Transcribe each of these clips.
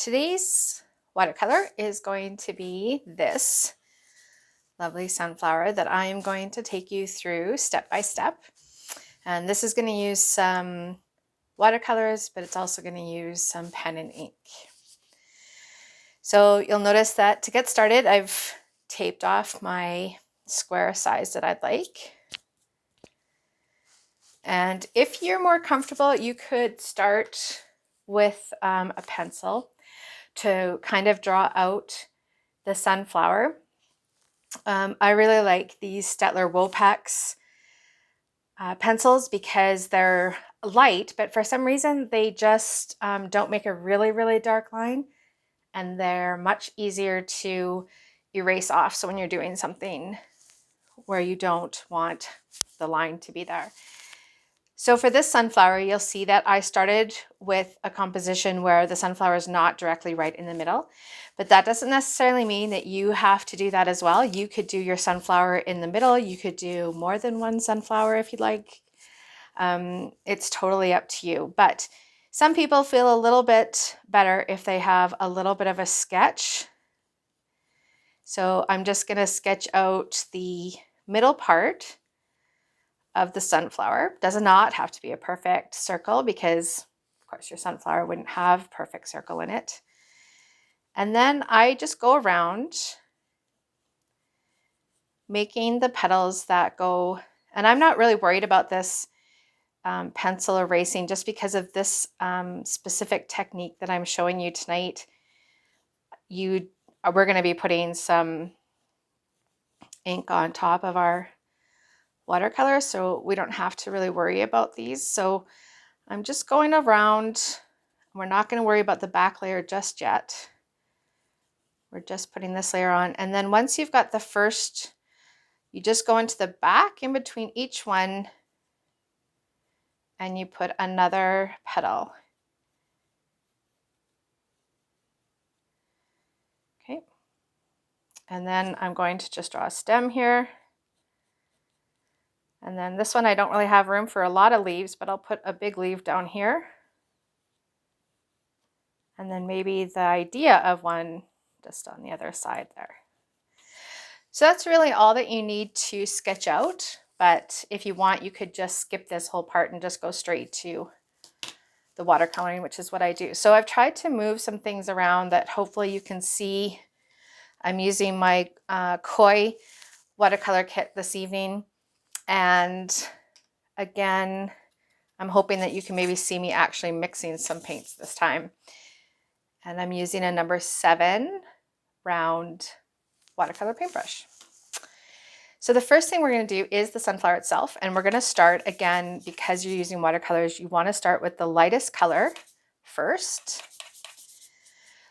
Today's watercolor is going to be this lovely sunflower that I am going to take you through step by step. And this is going to use some watercolors, but it's also going to use some pen and ink. So you'll notice that to get started, I've taped off my square size that I'd like. And if you're more comfortable, you could start with a pencil to kind of draw out the sunflower. I really like these Staedtler Wopex pencils because they're light, but for some reason they just don't make a really dark line, and they're much easier to erase off. So when you're doing something where you don't want the line to be there. So for this sunflower, you'll see that I started with a composition where the sunflower is not directly right in the middle, but that doesn't necessarily mean that you have to do that as well. You could do your sunflower in the middle. You could do more than one sunflower if you'd like. It's totally up to you, but some people feel a little bit better if they have a little bit of a sketch. So I'm just going to sketch out the middle part of the sunflower. Does not have to be a perfect circle because, of course, your sunflower wouldn't have perfect circle in it. And then I just go around making the petals that go, and I'm not really worried about this pencil erasing just because of this specific technique that I'm showing you tonight. We're going to be putting some ink on top of our watercolor, so we don't have to really worry about these. So I'm just going around. We're not going to worry about the back layer just yet. We're just putting this layer on. And then once you've got the first, you just go into the back in between each one and you put another petal. Okay. And then I'm going to just draw a stem here. And then this one, I don't really have room for a lot of leaves, but I'll put a big leaf down here. And then maybe the idea of one just on the other side there. So that's really all that you need to sketch out. But if you want, you could just skip this whole part and just go straight to the watercoloring, which is what I do. So I've tried to move some things around that hopefully you can see. I'm using my Koi watercolor kit this evening. And again, I'm hoping that you can maybe see me actually mixing some paints this time. And I'm using a number 7 round watercolor paintbrush. So the first thing we're going to do is the sunflower itself, and we're going to start, again, because you're using watercolors, you want to start with the lightest color first.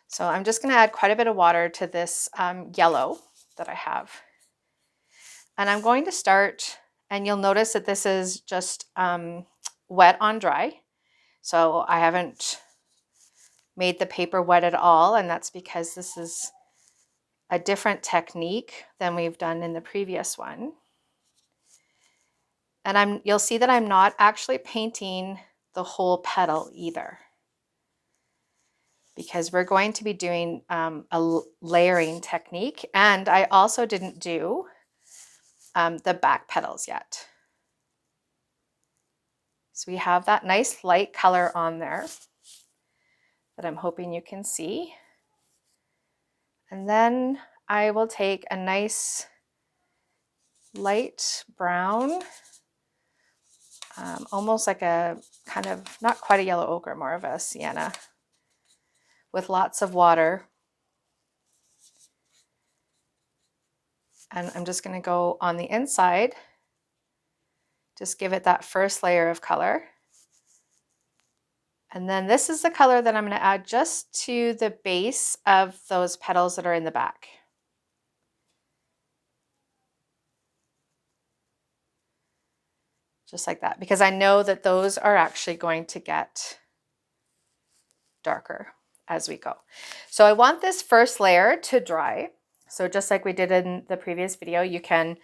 So I'm just going to add quite a bit of water to this yellow that I have. And I'm going to start, and you'll notice that this is just wet on dry. So I haven't made the paper wet at all, and that's because this is a different technique than we've done in the previous one. And you'll see that I'm not actually painting the whole petal either, because we're going to be doing a layering technique, and I also didn't do the back petals yet. So we have that nice light color on there that I'm hoping you can see. And then I will take a nice light brown, almost like a kind of, not quite a yellow ochre, more of a sienna, with lots of water. And I'm just going to go on the inside, just give it that first layer of color. And then this is the color that I'm going to add just to the base of those petals that are in the back. Just like that, because I know that those are actually going to get darker as we go. So I want this first layer to dry. So just like we did in the previous video, you can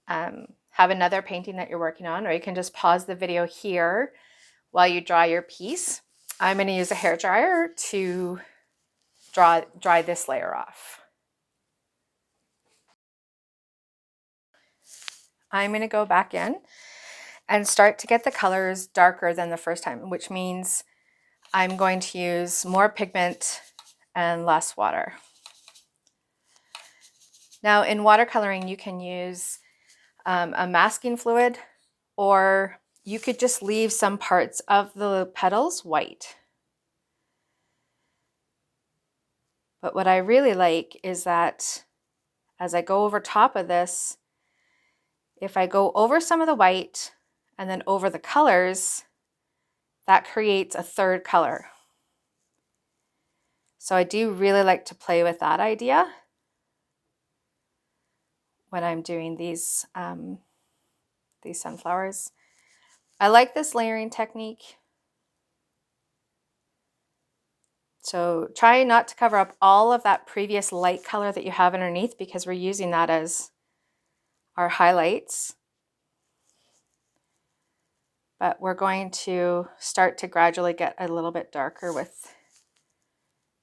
have another painting that you're working on, or you can just pause the video here while you dry your piece. I'm going to use a hair dryer to dry this layer off. I'm going to go back in and start to get the colors darker than the first time, which means I'm going to use more pigment and less water. Now in watercoloring, you can use a masking fluid, or you could just leave some parts of the petals white. But what I really like is that as I go over top of this, if I go over some of the white and then over the colors, that creates a third color. So I do really like to play with that idea when I'm doing these sunflowers. I like this layering technique. So try not to cover up all of that previous light color that you have underneath, because we're using that as our highlights. But we're going to start to gradually get a little bit darker with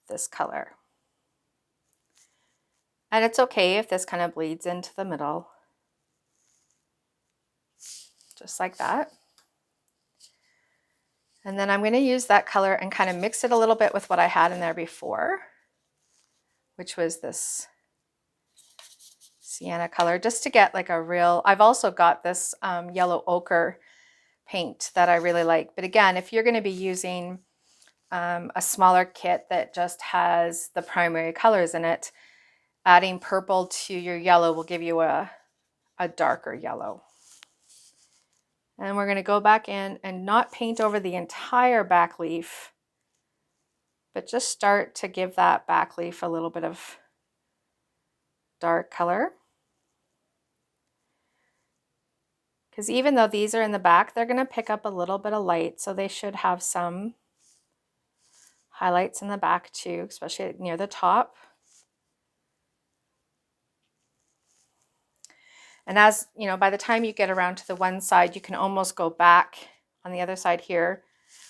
this color. And it's okay if this kind of bleeds into the middle, just like that. And then I'm going to use that color and kind of mix it a little bit with what I had in there before, which was this sienna color, just to get like a real, I've also got this yellow ochre paint that I really like. But again, if you're going to be using a smaller kit that just has the primary colors in it, adding purple to your yellow will give you a darker yellow. And we're going to go back in and not paint over the entire back leaf, but just start to give that back leaf a little bit of dark color. Because even though these are in the back, they're going to pick up a little bit of light, so they should have some highlights in the back too, especially near the top. And as you know, by the time you get around to the one side, you can almost go back on the other side here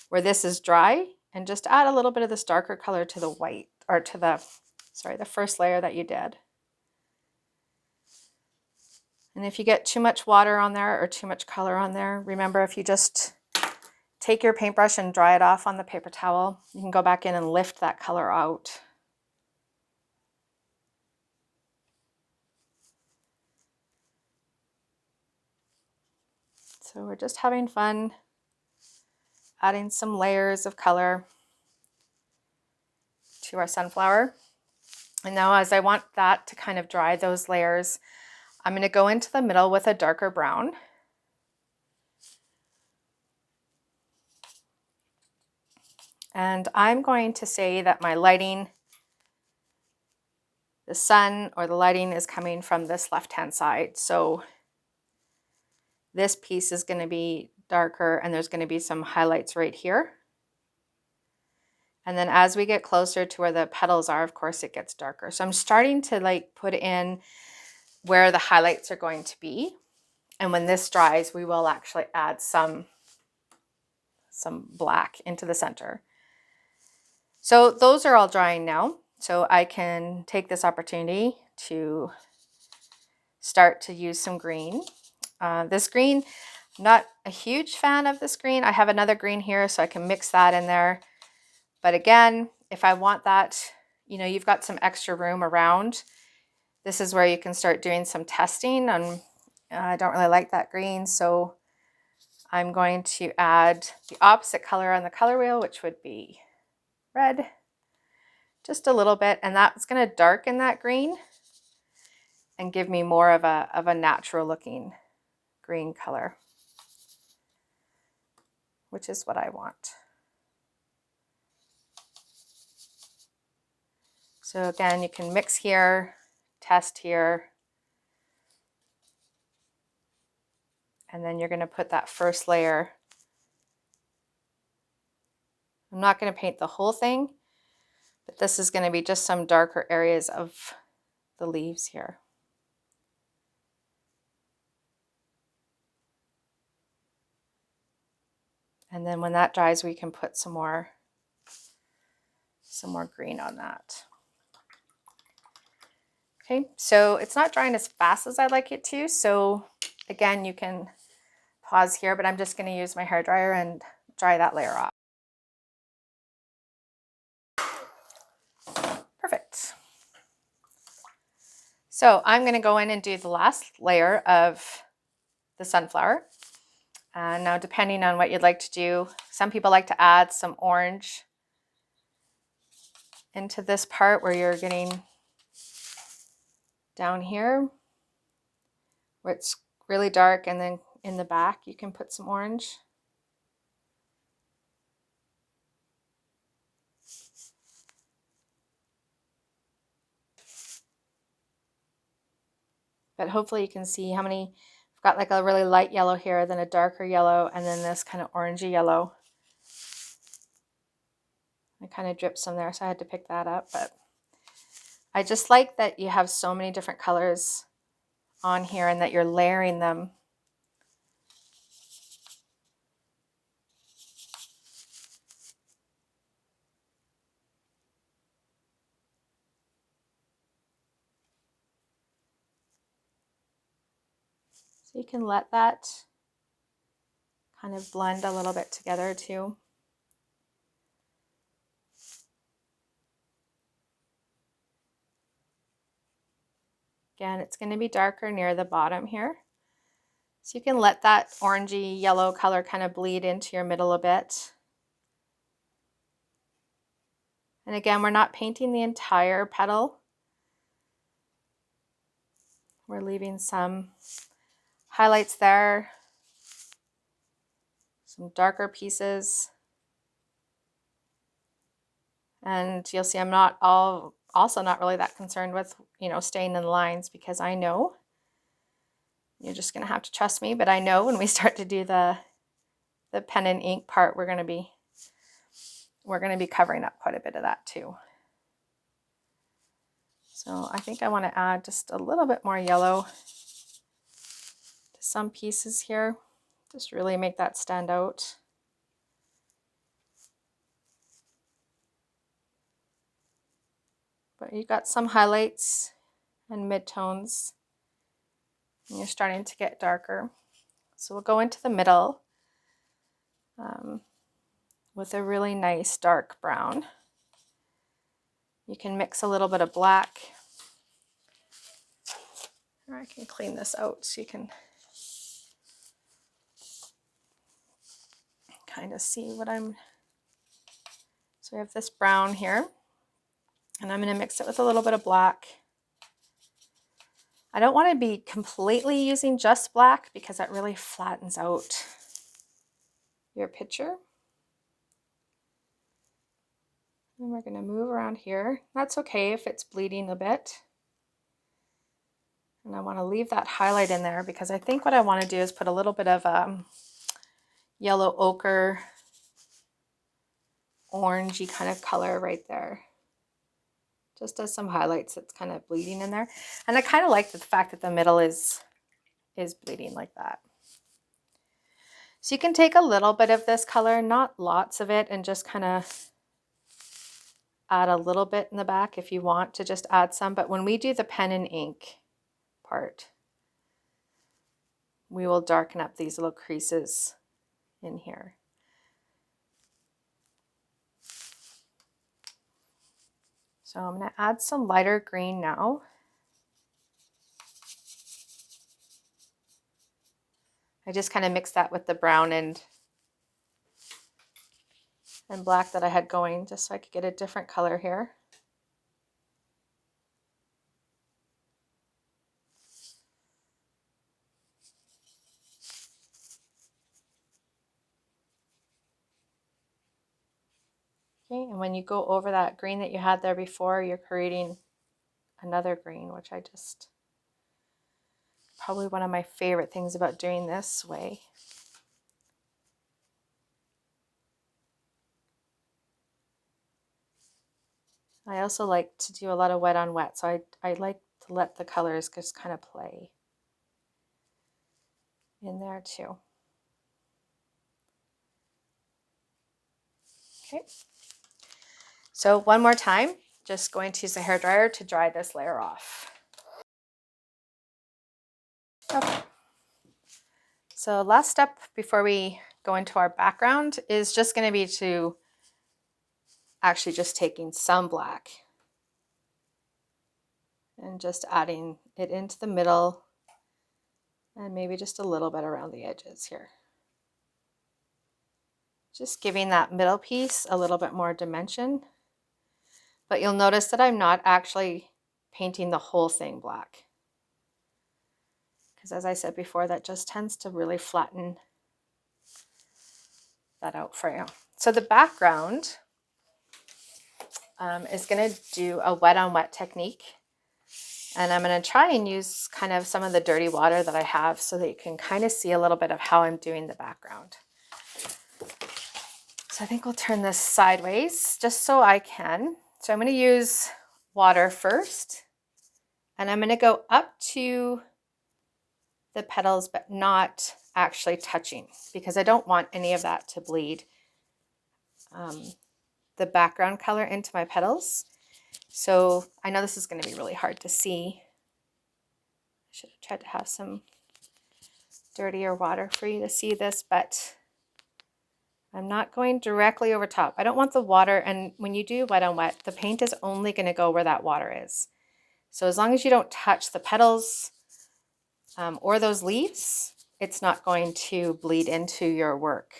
where this is dry and just add a little bit of this darker color to the white, or to the, sorry, the first layer that you did. And if you get too much water on there or too much color on there, remember, if you just take your paintbrush and dry it off on the paper towel, you can go back in and lift that color out. So we're just having fun, adding some layers of color to our sunflower. And now as I want that to kind of dry, those layers, I'm going to go into the middle with a darker brown. And I'm going to say that my lighting, the sun or the lighting is coming from this left-hand side. So this piece is going to be darker, and there's going to be some highlights right here. And then as we get closer to where the petals are, of course, it gets darker. So I'm starting to like put in where the highlights are going to be. And when this dries, we will actually add some black into the center. So those are all drying now. So I can take this opportunity to start to use some green. This green, not a huge fan of this green. I have another green here, so I can mix that in there. But again, if I want that, you know, you've got some extra room around, this is where you can start doing some testing. And I don't really like that green, so I'm going to add the opposite color on the color wheel, which would be red, just a little bit, and that's going to darken that green and give me more of a natural looking green color, which is what I want. So again, you can mix here, test here, and then you're going to put that first layer. I'm not going to paint the whole thing, but this is going to be just some darker areas of the leaves here. And then when that dries, we can put some more green on that. Okay, so it's not drying as fast as I'd like it to. So again, you can pause here, but I'm just going to use my hairdryer and dry that layer off. Perfect. So I'm going to go in and do the last layer of the sunflower. Now, depending on what you'd like to do, some people like to add some orange into this part where you're getting down here, where it's really dark, and then in the back you can put some orange. But hopefully you can see how many, I've got like a really light yellow here, then a darker yellow, and then this kind of orangey yellow. I kind of dripped some there, so I had to pick that up. But I just like that you have so many different colors on here and that you're layering them. So you can let that kind of blend a little bit together too. Again, it's going to be darker near the bottom here. So you can let that orangey yellow color kind of bleed into your middle a bit. And again, we're not painting the entire petal. We're leaving some highlights there, some darker pieces. And you'll see I'm also not really that concerned with, staying in the lines, because I know, you're just going to have to trust me, but I know when we start to do the pen and ink part, we're going to be covering up quite a bit of that too. So I think I want to add just a little bit more yellow to some pieces here, just really make that stand out. But you got some highlights and midtones, and you're starting to get darker. So we'll go into the middle with a really nice dark brown. You can mix a little bit of black. Or I can clean this out so you can kind of see what I'm... So we have this brown here, and I'm going to mix it with a little bit of black. I don't want to be completely using just black because that really flattens out your picture. And we're going to move around here. That's okay if it's bleeding a bit. And I want to leave that highlight in there because I think what I want to do is put a little bit of yellow ochre, orangey kind of color right there. Just as some highlights that's kind of bleeding in there. And I kind of like the fact that the middle is bleeding like that. So you can take a little bit of this color, not lots of it, and just kind of add a little bit in the back if you want to just add some. But when we do the pen and ink part, we will darken up these little creases in here. So I'm going to add some lighter green now. I just kind of mixed that with the brown and black that I had going, just so I could get a different color here. Okay, and when you go over that green that you had there before, you're creating another green, which I just, probably one of my favorite things about doing this way. I also like to do a lot of wet on wet, so I like to let the colors just kind of play in there too. Okay, so one more time, just going to use the hairdryer to dry this layer off. Okay. So last step before we go into our background is just going to be to actually just taking some black and just adding it into the middle and maybe just a little bit around the edges here. Just giving that middle piece a little bit more dimension. But you'll notice that I'm not actually painting the whole thing black, because as I said before, that just tends to really flatten that out for you. So the background is going to do a wet on wet technique. And I'm going to try and use kind of some of the dirty water that I have so that you can kind of see a little bit of how I'm doing the background. So I think we'll turn this sideways just so I can. So I'm going to use water first, and I'm going to go up to the petals but not actually touching, because I don't want any of that to bleed the background color into my petals. So I know this is going to be really hard to see. I should have tried to have some dirtier water for you to see this, but I'm not going directly over top. I don't want the water, and when you do wet on wet, the paint is only going to go where that water is. So as long as you don't touch the petals or those leaves, it's not going to bleed into your work.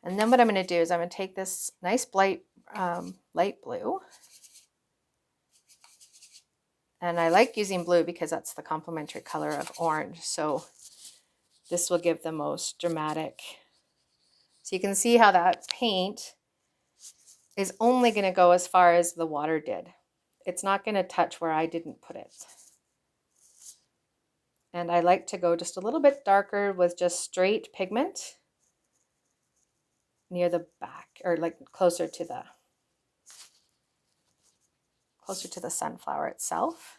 And then what I'm going to do is I'm going to take this nice light blue. And I like using blue because that's the complementary color of orange. So this will give the most dramatic. So you can see how that paint is only going to go as far as the water did. It's not going to touch where I didn't put it. And I like to go just a little bit darker with just straight pigment near the back, or like closer to the sunflower itself.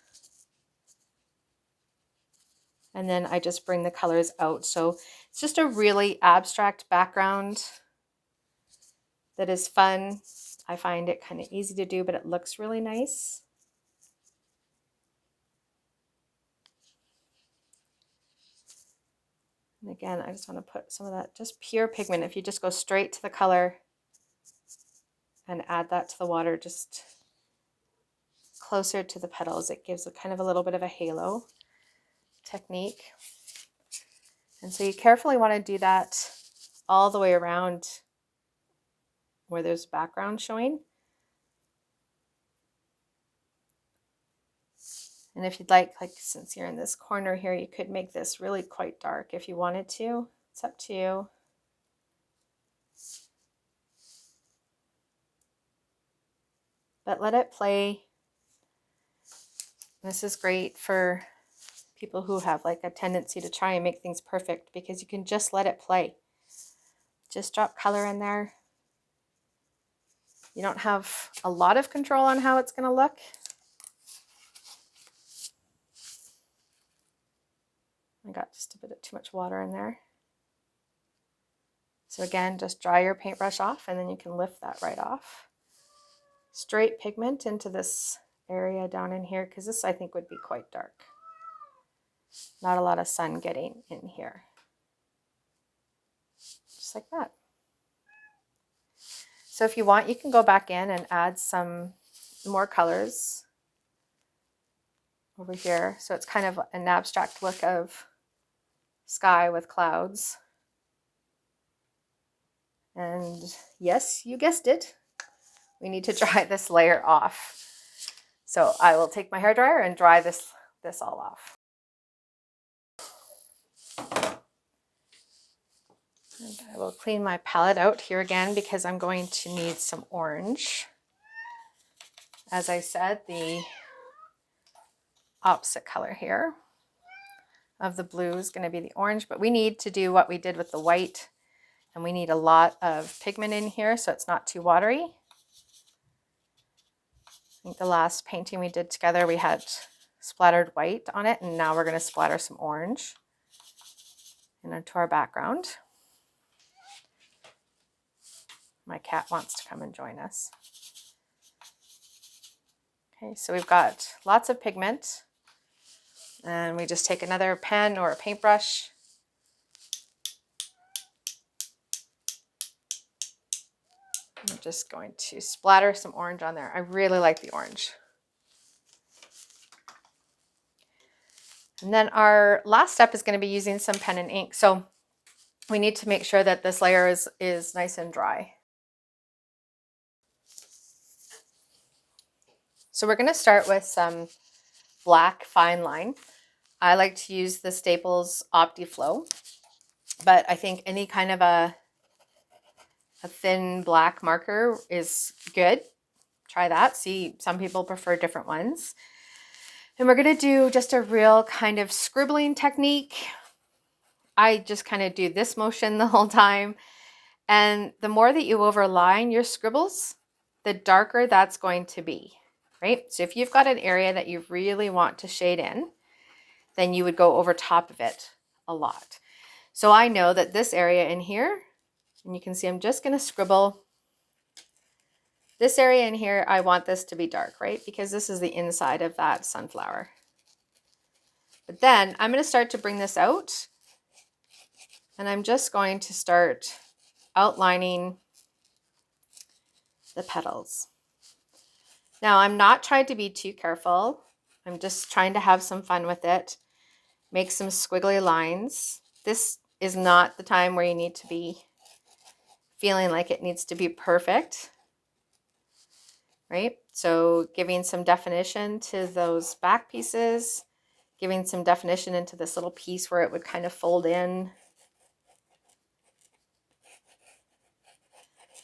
And then I just bring the colors out. So it's just a really abstract background that is fun. I find it kind of easy to do, but it looks really nice. And again, I just want to put some of that just pure pigment. If you just go straight to the color and add that to the water, just closer to the petals, it gives a kind of a little bit of a halo technique. And so you carefully want to do that all the way around where there's background showing. And if you'd like since you're in this corner here, you could make this really quite dark if you wanted to. It's up to you. But let it play. This is great for people who have like a tendency to try and make things perfect, because you can just let it play. Just drop color in there. You don't have a lot of control on how it's going to look. I got just a bit of too much water in there. So again, just dry your paintbrush off and then you can lift that right off. Straight pigment into this area down in here, because this I think would be quite dark. Not a lot of sun getting in here. Just like that. So if you want, you can go back in and add some more colors over here. So it's kind of an abstract look of sky with clouds. And yes, you guessed it, we need to dry this layer off. So I will take my hairdryer and dry this all off. And I will clean my palette out here again because I'm going to need some orange. As I said, the opposite color here of the blue is going to be the orange, but we need to do what we did with the white, and we need a lot of pigment in here so it's not too watery. I think the last painting we did together, we had splattered white on it, and now we're going to splatter some orange into our background. My cat wants to come and join us. Okay, so we've got lots of pigment. And we just take another pen or a paintbrush. I'm just going to splatter some orange on there. I really like the orange. And then our last step is going to be using some pen and ink. So we need to make sure that this layer is nice and dry. So we're going to start with some black fine line. I like to use the Staples OptiFlow, but I think any kind of a thin black marker is good. Try that. See, some people prefer different ones. And we're going to do just a real kind of scribbling technique. I just kind of do this motion the whole time. And the more that you overline your scribbles, the darker that's going to be, right? So if you've got an area that you really want to shade in, then you would go over top of it a lot. So I know that this area in here, and you can see I'm just going to scribble. This area in here, I want this to be dark, right? Because this is the inside of that sunflower. But then I'm going to start to bring this out, and I'm just going to start outlining the petals. Now, I'm not trying to be too careful. I'm just trying to have some fun with it. Make some squiggly lines. This is not the time where you need to be feeling like it needs to be perfect, right? So giving some definition to those back pieces, giving some definition into this little piece where it would kind of fold in.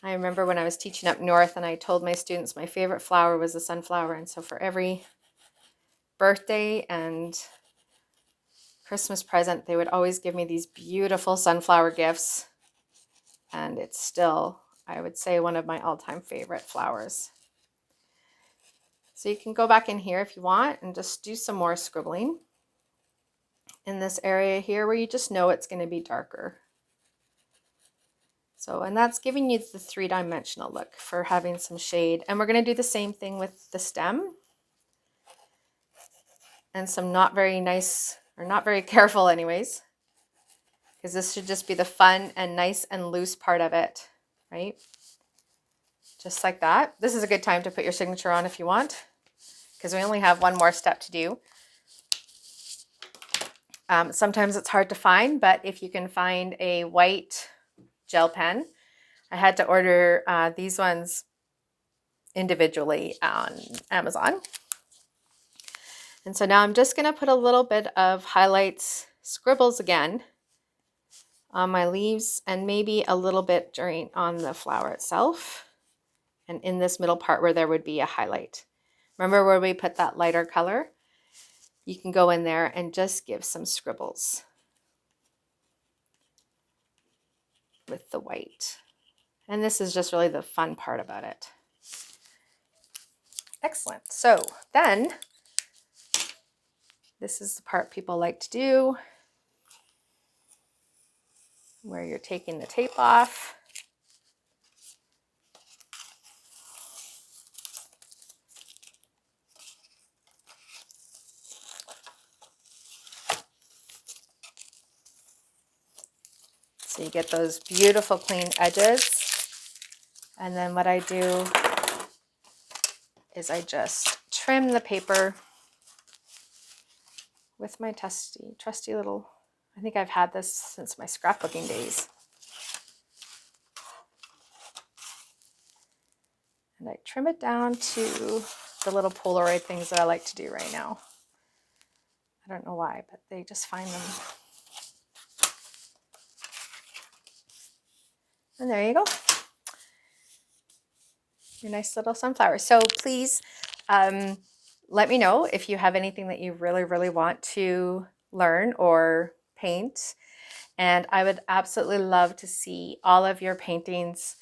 I remember when I was teaching up north and I told my students my favorite flower was the sunflower, and so for every birthday and Christmas present, they would always give me these beautiful sunflower gifts, and it's still, I would say, one of my all-time favorite flowers. So you can go back in here if you want and just do some more scribbling in this area here where you just know it's going to be darker. So, and that's giving you the three-dimensional look for having some shade. And we're going to do the same thing with the stem. And some not very nice, or not very careful anyways, because this should just be the fun and nice and loose part of it, right? Just like that. This is a good time to put your signature on if you want, because we only have one more step to do. Sometimes it's hard to find, but if you can find a white gel pen, I had to order these ones individually on Amazon. And so now I'm just going to put a little bit of highlights, scribbles again on my leaves, and maybe a little bit on the flower itself, and in this middle part where there would be a highlight. Remember where we put that lighter color? You can go in there and just give some scribbles with the white. And this is just really the fun part about it. Excellent. So then, this is the part people like to do, where you're taking the tape off. So you get those beautiful clean edges. And then what I do is I just trim the paper with my trusty little, I think I've had this since my scrapbooking days. And I trim it down to the little Polaroid things that I like to do right now. I don't know why, but they just find them. And there you go. Your nice little sunflower. So please let me know if you have anything that you really, really want to learn or paint. And I would absolutely love to see all of your paintings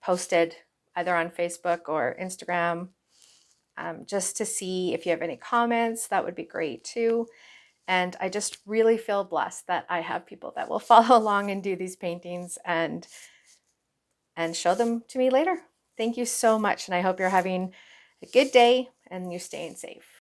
posted either on Facebook or Instagram, just to see if you have any comments. That would be great too. And I just really feel blessed that I have people that will follow along and do these paintings and show them to me later. Thank you so much, and I hope you're having a good day and you're staying safe.